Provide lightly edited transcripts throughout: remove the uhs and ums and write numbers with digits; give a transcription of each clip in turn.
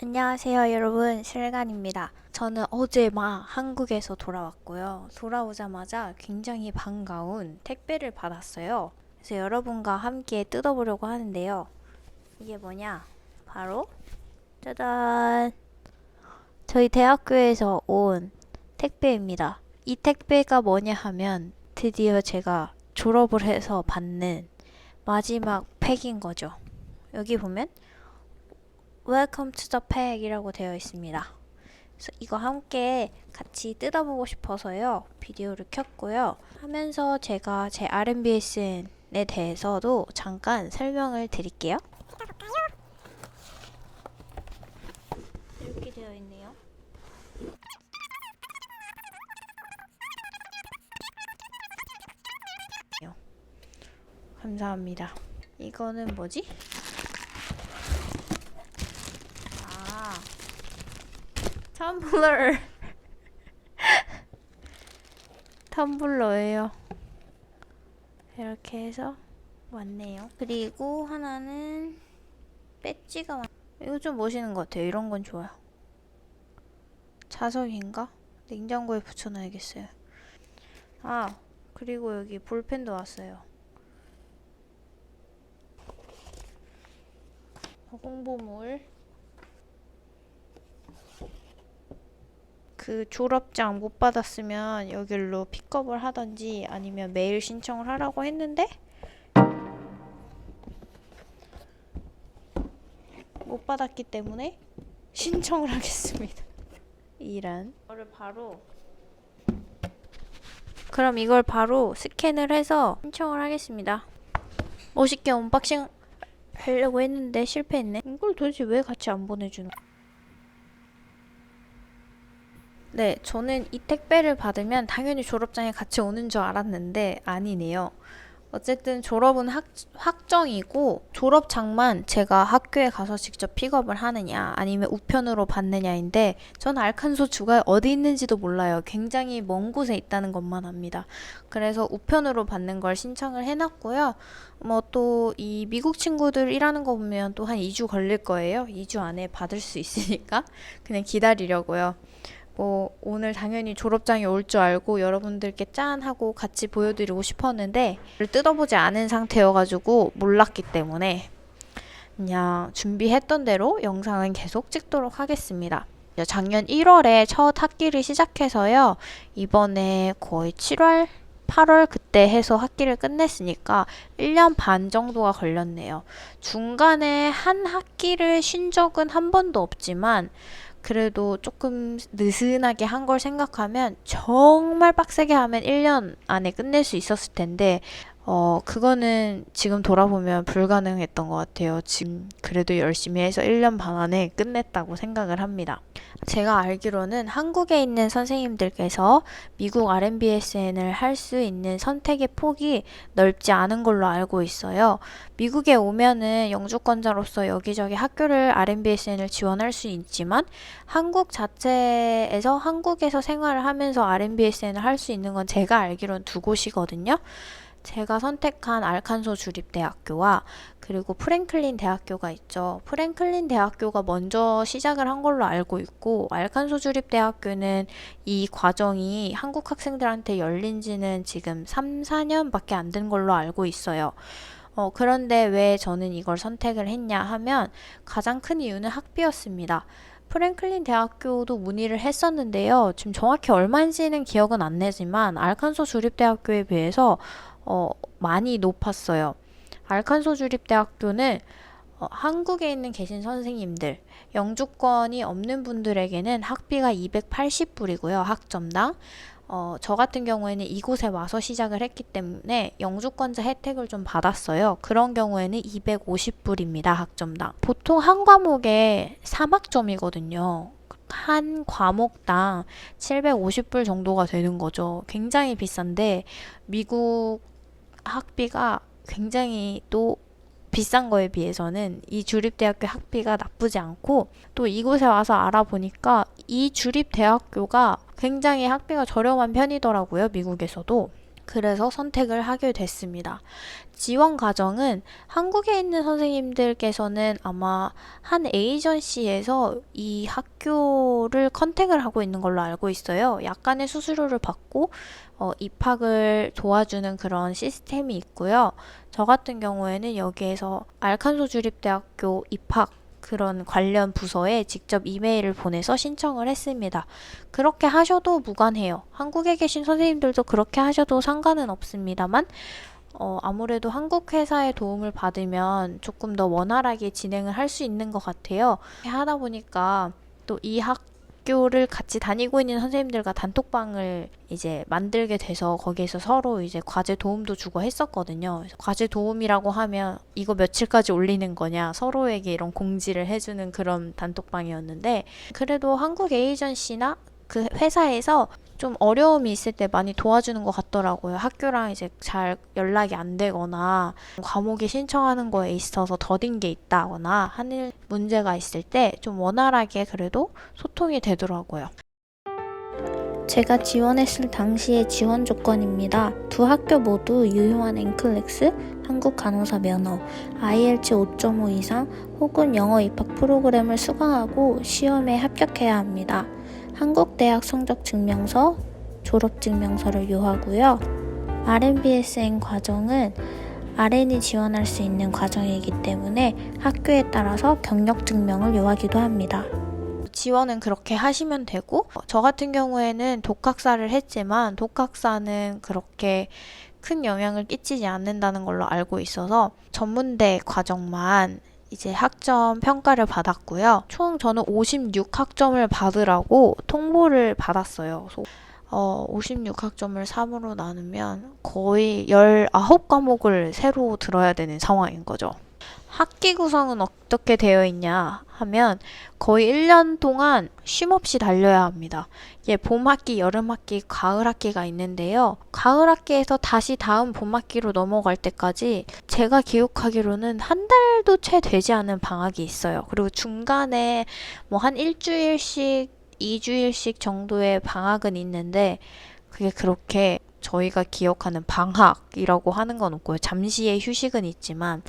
안녕하세요 여러분, 실간입니다. 저는 어제 막 한국에서 돌아왔고요. 돌아오자마자 굉장히 반가운 택배를 받았어요. 그래서 여러분과 함께 뜯어보려고 하는데요. 이게 뭐냐? 바로 짜잔! 저희 대학교에서 온 택배입니다. 이 택배가 뭐냐 하면 드디어 제가 졸업을 해서 받는 마지막 팩인 거죠. 여기 보면 Welcome to the pack 이라고 되어 있습니다. 그래서 이거 함께 같이 뜯어보고 싶어서요. 비디오를 켰고요. 하면서 제가 제 RMBSN에 대해서도 잠깐 설명을 드릴게요. 이렇게 되어 있네요. 감사합니다. 이거는 뭐지? 텀블러. 텀블러예요. 이렇게 해서 왔네요. 그리고 하나는 배지가 이거 좀 멋있는 것 같아요. 이런 건 좋아요. 자석인가? 냉장고에 붙여놔야겠어요. 그리고 여기 볼펜도 왔어요. 홍보물. 그 졸업장 못 받았으면 여기로 픽업을 하던지 아니면 메일 신청을 하라고 했는데 못 받았기 때문에 신청을 하겠습니다. 그럼 이걸 바로 스캔을 해서 신청을 하겠습니다. 멋있게 언박싱 하려고 했는데 실패했네. 이걸 도대체 왜 같이 안 보내주나? 네, 저는 이 택배를 받으면 당연히 졸업장에 같이 오는 줄 알았는데 아니네요. 어쨌든 졸업은 확정이고 졸업장만 제가 학교에 가서 직접 픽업을 하느냐 아니면 우편으로 받느냐인데 전 알칸소 주가 어디 있는지도 몰라요. 굉장히 먼 곳에 있다는 것만 압니다. 그래서 우편으로 받는 걸 신청을 해놨고요. 또 이 미국 친구들 일하는 거 보면 또 한 2주 걸릴 거예요. 2주 안에 받을 수 있으니까 그냥 기다리려고요. 오늘 당연히 졸업장이 올 줄 알고 여러분들께 짠 하고 같이 보여드리고 싶었는데 뜯어보지 않은 상태여가지고 몰랐기 때문에 그냥 준비했던 대로 영상은 계속 찍도록 하겠습니다. 작년 1월에 첫 학기를 시작해서요. 이번에 거의 7월, 8월 그때 해서 학기를 끝냈으니까 1년 반 정도가 걸렸네요. 중간에 한 학기를 쉰 적은 한 번도 없지만 그래도 조금 느슨하게 한 걸 생각하면 정말 빡세게 하면 1년 안에 끝낼 수 있었을 텐데 그거는 지금 돌아보면 불가능했던 것 같아요. 지금 그래도 열심히 해서 1년 반 안에 끝냈다고 생각을 합니다. 제가 알기로는 한국에 있는 선생님들께서 미국 RMBSN을 할 수 있는 선택의 폭이 넓지 않은 걸로 알고 있어요. 미국에 오면은 영주권자로서 여기저기 학교를 RMBSN을 지원할 수 있지만 한국 자체에서 한국에서 생활을 하면서 RMBSN을 할 수 있는 건 제가 알기로는 두 곳이거든요. 제가 선택한 알칸소 주립대학교와 그리고 프랭클린 대학교가 있죠. 프랭클린 대학교가 먼저 시작을 한 걸로 알고 있고 알칸소 주립대학교는 이 과정이 한국 학생들한테 열린 지는 지금 3, 4년밖에 안 된 걸로 알고 있어요. 그런데 왜 저는 이걸 선택을 했냐 하면 가장 큰 이유는 학비였습니다. 프랭클린 대학교도 문의를 했었는데요. 지금 정확히 얼마인지는 기억은 안 나지만 알칸소 주립대학교에 비해서 많이 높았어요. 알칸소 주립대학교는 한국에 있는 계신 선생님들, 영주권이 없는 분들에게는 학비가 280불이고요. 학점당. 저 같은 경우에는 이곳에 와서 시작을 했기 때문에 영주권자 혜택을 좀 받았어요. 그런 경우에는 250불입니다. 학점당. 보통 한 과목에 3학점이거든요. 한 과목당 750불 정도가 되는 거죠. 굉장히 비싼데 미국 학비가 굉장히 또 비싼 거에 비해서는 이 주립대학교 학비가 나쁘지 않고 또 이곳에 와서 알아보니까 이 주립대학교가 굉장히 학비가 저렴한 편이더라고요. 미국에서도. 그래서 선택을 하게 됐습니다. 지원 과정은 한국에 있는 선생님들께서는 아마 한 에이전시에서 이 학교를 컨택을 하고 있는 걸로 알고 있어요. 약간의 수수료를 받고 입학을 도와주는 그런 시스템이 있고요. 저 같은 경우에는 여기에서 알칸소 주립대학교 입학 그런 관련 부서에 직접 이메일을 보내서 신청을 했습니다. 그렇게 하셔도 무관해요. 한국에 계신 선생님들도 그렇게 하셔도 상관은 없습니다만 아무래도 한국 회사의 도움을 받으면 조금 더 원활하게 진행을 할 수 있는 것 같아요. 하다 보니까 또 이 학교를 같이 다니고 있는 선생님들과 단톡방을 이제 만들게 돼서 거기에서 서로 이제 과제 도움도 주고 했었거든요. 그래서 과제 도움이라고 하면 이거 며칠까지 올리는 거냐 서로에게 이런 공지를 해주는 그런 단톡방이었는데 그래도 한국 에이전시나 그 회사에서 좀 어려움이 있을 때 많이 도와주는 것 같더라고요. 학교랑 이제 잘 연락이 안 되거나 과목에 신청하는 거에 있어서 더딘 게 있다거나 하는 문제가 있을 때 좀 원활하게 그래도 소통이 되더라고요. 제가 지원했을 당시의 지원 조건입니다. 두 학교 모두 유효한 엔클렉스, 한국 간호사 면허, IELTS 5.5 이상 혹은 영어 입학 프로그램을 수강하고 시험에 합격해야 합니다. 한국 대학 성적 증명서, 졸업 증명서를 요하고요. RMBSN 과정은 RN이 지원할 수 있는 과정이기 때문에 학교에 따라서 경력 증명을 요하기도 합니다. 지원은 그렇게 하시면 되고 저 같은 경우에는 독학사를 했지만 독학사는 그렇게 큰 영향을 끼치지 않는다는 걸로 알고 있어서 전문대 과정만 이제 학점 평가를 받았고요. 총 저는 56학점을 받으라고 통보를 받았어요. 56학점을 3으로 나누면 거의 19과목을 새로 들어야 되는 상황인 거죠. 학기 구성은 어떻게 되어 있냐 하면 거의 1년 동안 쉼 없이 달려야 합니다. 이게 봄 학기, 여름 학기, 가을 학기가 있는데요. 가을 학기에서 다시 다음 봄 학기로 넘어갈 때까지 제가 기억하기로는 한 달도 채 되지 않은 방학이 있어요. 그리고 중간에 뭐 한 일주일씩, 2주일씩 정도의 방학은 있는데 그게 그렇게 저희가 기억하는 방학이라고 하는 건 없고요. 잠시의 휴식은 있지만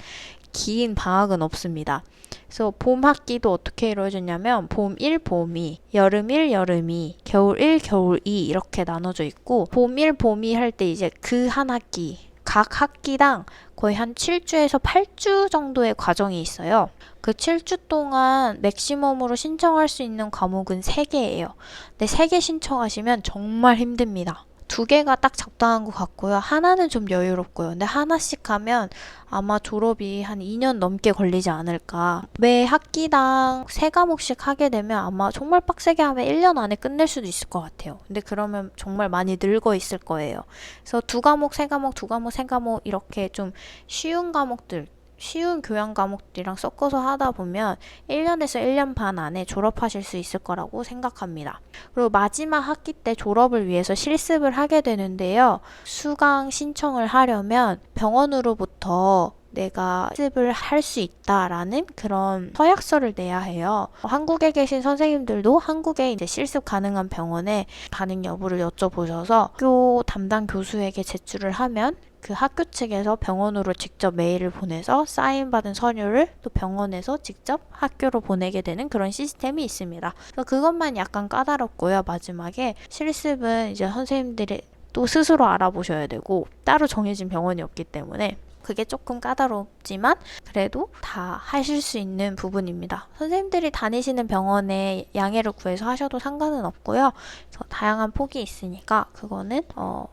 긴 방학은 없습니다. 그래서 봄 학기도 어떻게 이루어졌냐면 봄 1, 봄 2, 여름 1, 여름 2, 겨울 1, 겨울 2 이렇게 나눠져 있고 봄 1, 봄 2 할 때 이제 그 한 학기 각 학기당 거의 한 7주에서 8주 정도의 과정이 있어요. 그 7주 동안 맥시멈으로 신청할 수 있는 과목은 3개예요. 근데 3개 신청하시면 정말 힘듭니다. 2개가 딱 적당한 것 같고요. 하나는 좀 여유롭고요. 근데 하나씩 하면 아마 졸업이 한 2년 넘게 걸리지 않을까. 매 학기당 3과목씩 하게 되면 아마 정말 빡세게 하면 1년 안에 끝낼 수도 있을 것 같아요. 근데 그러면 정말 많이 늙어 있을 거예요. 그래서 2과목, 3과목, 2과목, 3과목 이렇게 좀 쉬운 과목들 쉬운 교양 과목들이랑 섞어서 하다 보면 1년에서 1년 반 안에 졸업하실 수 있을 거라고 생각합니다. 그리고 마지막 학기 때 졸업을 위해서 실습을 하게 되는데요. 수강 신청을 하려면 병원으로부터 내가 실습을 할 수 있다라는 그런 서약서를 내야 해요. 한국에 계신 선생님들도 한국에 이제 실습 가능한 병원에 가능 여부를 여쭤보셔서 학교 담당 교수에게 제출을 하면 그 학교 측에서 병원으로 직접 메일을 보내서 사인받은 서류를 또 병원에서 직접 학교로 보내게 되는 그런 시스템이 있습니다. 그래서 그것만 약간 까다롭고요. 마지막에 실습은 이제 선생님들이 또 스스로 알아보셔야 되고 따로 정해진 병원이 없기 때문에 그게 조금 까다롭지만 그래도 다 하실 수 있는 부분입니다. 선생님들이 다니시는 병원에 양해를 구해서 하셔도 상관은 없고요. 그래서 다양한 폭이 있으니까 그거는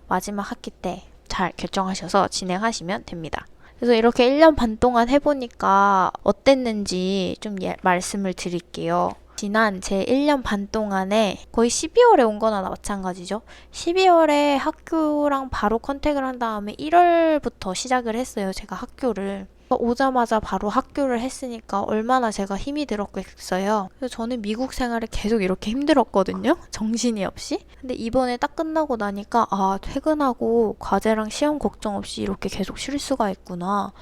마지막 학기 때 잘 결정하셔서 진행하시면 됩니다. 그래서 이렇게 1년 반 동안 해보니까 어땠는지 좀 말씀을 드릴게요. 지난 제 1년 반 동안에 거의 12월에 온 거나 마찬가지죠. 12월에 학교랑 바로 컨택을 한 다음에 1월부터 시작을 했어요. 제가 학교를. 오자마자 바로 학교를 했으니까 얼마나 제가 힘이 들었겠어요. 그래서 저는 미국 생활을 계속 이렇게 힘들었거든요. 정신이 없이. 근데 이번에 딱 끝나고 나니까 퇴근하고 과제랑 시험 걱정 없이 이렇게 계속 쉴 수가 있구나.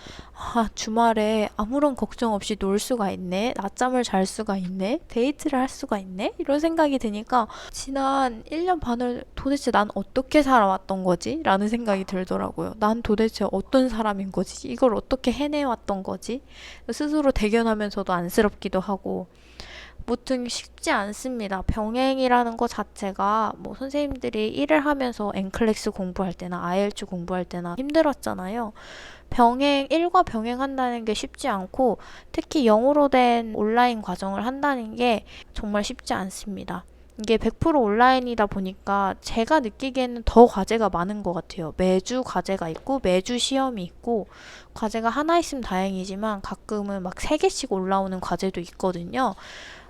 아, 주말에 아무런 걱정 없이 놀 수가 있네. 낮잠을 잘 수가 있네. 데이트를 할 수가 있네. 이런 생각이 드니까 지난 1년 반을 도대체 난 어떻게 살아왔던 거지? 라는 생각이 들더라고요. 난 도대체 어떤 사람인 거지? 이걸 어떻게 해내왔던 거지? 스스로 대견하면서도 안쓰럽기도 하고. 무튼 쉽지 않습니다. 병행이라는 것 자체가 뭐 선생님들이 일을 하면서 엔클렉스 공부할 때나 IELTS 공부할 때나 힘들었잖아요. 일과 병행한다는 게 쉽지 않고 특히 영어로 된 온라인 과정을 한다는 게 정말 쉽지 않습니다. 이게 100% 온라인이다 보니까 제가 느끼기에는 더 과제가 많은 것 같아요. 매주 과제가 있고 매주 시험이 있고 과제가 하나 있으면 다행이지만 가끔은 막 3개씩 올라오는 과제도 있거든요.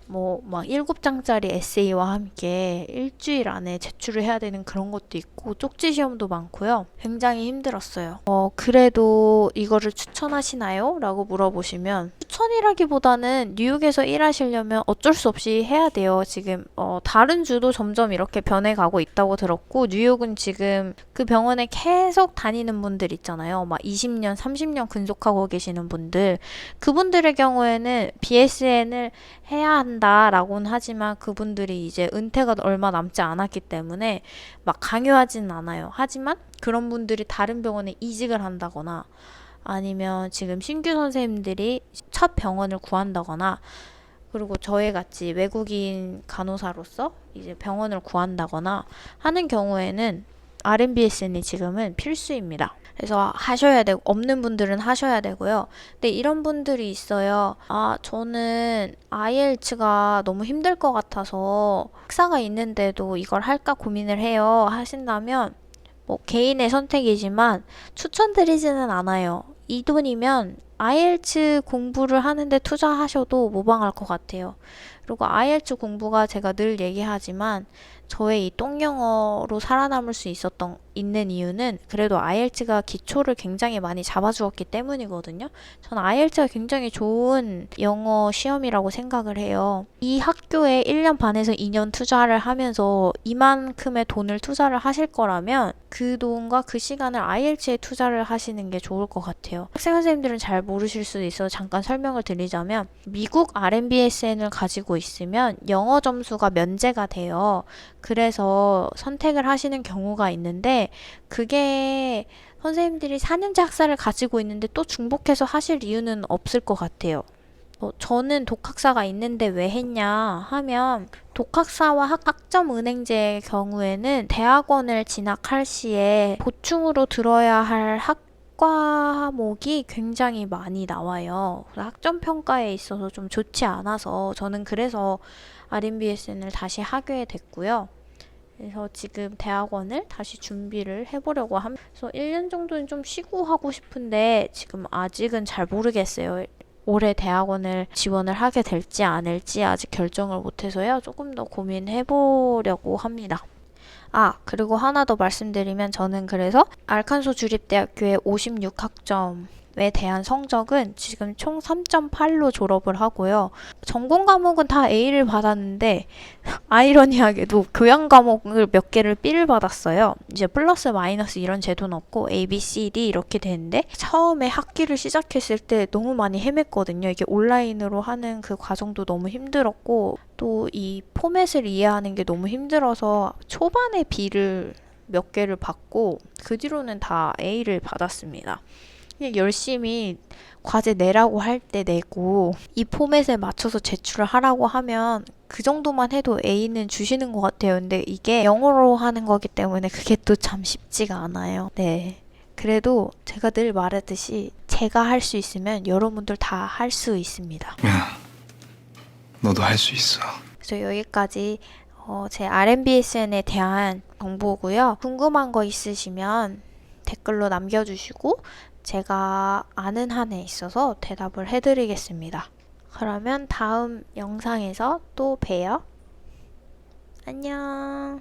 뭐, 막 7장짜리 에세이와 함께 일주일 안에 제출을 해야 되는 그런 것도 있고, 쪽지 시험도 많고요. 굉장히 힘들었어요. 그래도 이거를 추천하시나요? 라고 물어보시면, 추천이라기보다는 뉴욕에서 일하시려면 어쩔 수 없이 해야 돼요. 지금, 다른 주도 점점 이렇게 변해가고 있다고 들었고, 뉴욕은 지금 그 병원에 계속 다니는 분들 있잖아요. 막 20년, 30년 근속하고 계시는 분들. 그분들의 경우에는 BSN을 해야 한다라고는 하지만 그분들이 이제 은퇴가 얼마 남지 않았기 때문에 막 강요하지는 않아요. 하지만 그런 분들이 다른 병원에 이직을 한다거나 아니면 지금 신규 선생님들이 첫 병원을 구한다거나 그리고 저희 같이 외국인 간호사로서 이제 병원을 구한다거나 하는 경우에는 RMBSN이 지금은 필수입니다. 그래서 하셔야 되고, 없는 분들은 하셔야 되고요. 근데 이런 분들이 있어요. 아, 저는 IELTS가 너무 힘들 것 같아서 학사가 있는데도 이걸 할까 고민을 해요. 하신다면, 뭐, 개인의 선택이지만 추천드리지는 않아요. 이 돈이면 IELTS 공부를 하는데 투자하셔도 무방할 것 같아요. 그리고 IELTS 공부가 제가 늘 얘기하지만 저의 이 똥영어로 살아남을 수 있는 이유는 그래도 IELTS가 기초를 굉장히 많이 잡아주었기 때문이거든요. 저는 IELTS가 굉장히 좋은 영어 시험이라고 생각을 해요. 이 학교에 1년 반에서 2년 투자를 하면서 이만큼의 돈을 투자를 하실 거라면 그 돈과 그 시간을 IELTS에 투자를 하시는 게 좋을 것 같아요. 학생 선생님들은 잘 모르실 수도 있어서 잠깐 설명을 드리자면 미국 RMBSN을 가지고 있으면 영어 점수가 면제가 돼요. 그래서 선택을 하시는 경우가 있는데 그게 선생님들이 4년제 학사를 가지고 있는데 또 중복해서 하실 이유는 없을 것 같아요. 저는 독학사가 있는데 왜 했냐 하면 독학사와 학점 은행제의 경우에는 대학원을 진학할 시에 보충으로 들어야 할 과목이 굉장히 많이 나와요. 학점 평가에 있어서 좀 좋지 않아서 저는 그래서 RMBSN을 다시 하게 됐고요. 그래서 지금 대학원을 다시 준비를 해보려고 합니다. 그래서 1년 정도는 좀 쉬고 하고 싶은데 지금 아직은 잘 모르겠어요. 올해 대학원을 지원을 하게 될지 아닐지 아직 결정을 못해서요. 조금 더 고민해보려고 합니다. 아, 그리고 하나 더 말씀드리면 저는 그래서 알칸소 주립대학교의 56학점에 대한 성적은 지금 총 3.8로 졸업을 하고요. 전공 과목은 다 A를 받았는데 아이러니하게도 교양 과목을 몇 개를 B를 받았어요. 이제 플러스 마이너스 이런 제도는 없고 A, B, C, D 이렇게 되는데 처음에 학기를 시작했을 때 너무 많이 헤맸거든요. 이게 온라인으로 하는 그 과정도 너무 힘들었고 또 이 포맷을 이해하는 게 너무 힘들어서 초반에 B를 몇 개를 받고 그 뒤로는 다 A를 받았습니다. 그냥 열심히 과제 내라고 할 때 내고 이 포맷에 맞춰서 제출을 하라고 하면 그 정도만 해도 A는 주시는 것 같아요. 근데 이게 영어로 하는 거기 때문에 그게 또 참 쉽지가 않아요. 네. 그래도 제가 늘 말했듯이 제가 할 수 있으면 여러분들 다 할 수 있습니다. 야, 너도 할 수 있어. 그래서 여기까지 제 RMBSN에 대한 정보고요. 궁금한 거 있으시면 댓글로 남겨주시고 제가 아는 한에 있어서 대답을 해드리겠습니다. 그러면 다음 영상에서 또 봬요. 안녕.